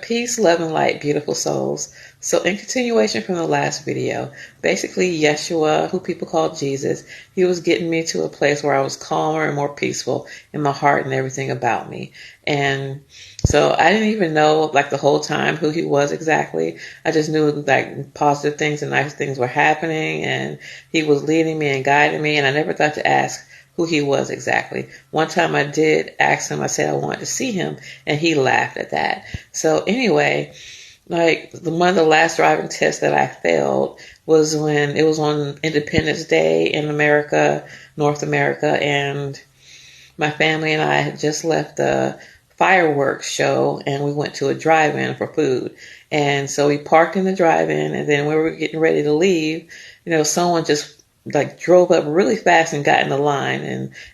Peace, love, and light, beautiful souls. So, in continuation from the last video, basically, Yeshua, who people call Jesus, he was getting me to a place where I was calmer and more peaceful in my heart and everything about me. And so, I didn't even know, like, the whole time who he was exactly. I just knew, like, positive things and nice things were happening, and he was leading me and guiding me, and I never thought to ask who he was exactly. One time I did ask him, I said I wanted to see him, and he laughed at that. So anyway, like one of the last driving tests that I failed was when it was on Independence Day in America, North America, and my family and I had just left the fireworks show and we went to a drive-in for food. And so we parked in the drive-in, and then when we were getting ready to leave, someone just like drove up really fast and got in the line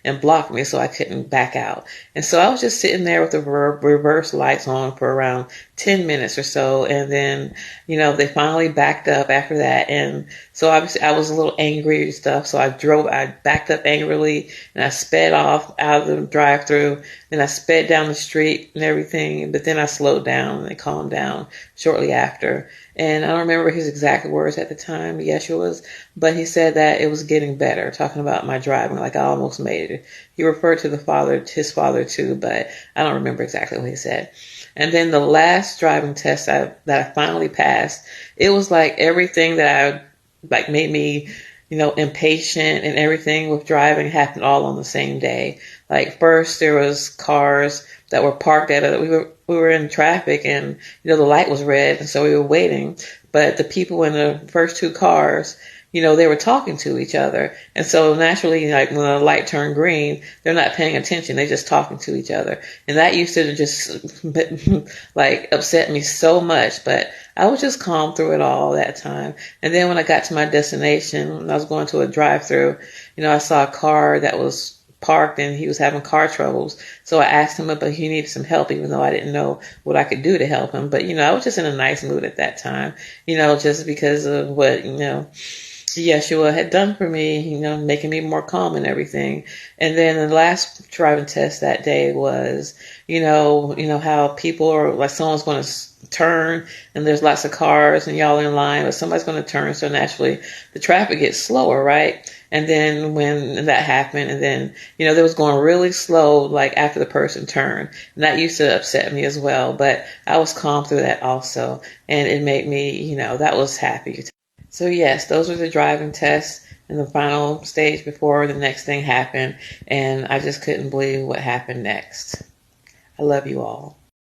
and blocked me so I couldn't back out. And so I was just sitting there with the reverse lights on for around 10 minutes or so. And then, they finally backed up after that. And so obviously I was a little angry and stuff. So I backed up angrily and I sped off out of the drive-through. Then I sped down the street and everything. But then I slowed down and calmed down shortly after. And I don't remember his exact words at the time, Yeshua's, but he said that it was getting better, talking about my driving, like I almost made it. He referred to his father too, but I don't remember exactly what he said. And then the last driving test that I finally passed, it was like everything that made me, impatient and everything with driving happened all on the same day. Like first there was cars that were parked we were in traffic, and the light was red, and so we were waiting. But the people in the first two cars, they were talking to each other, and so naturally, like when the light turned green, they're not paying attention; they're just talking to each other, and that used to just like upset me so much. But I was just calm through it all that time. And then when I got to my destination, when I was going to a drive-through, I saw a car that was parked and he was having car troubles. So I asked him if he needed some help, even though I didn't know what I could do to help him. But, I was just in a nice mood at that time, just because of what, Yeshua had done for me, making me more calm and everything. And then the last driving test that day was, how people are like someone's going to turn and there's lots of cars and y'all in line, but somebody's going to turn. So naturally the traffic gets slower, right? And then when that happened, and then, they was going really slow, like after the person turned, and that used to upset me as well. But I was calm through that also. And it made me, that was happy. So yes, those were the driving tests in the final stage before the next thing happened. And I just couldn't believe what happened next. I love you all.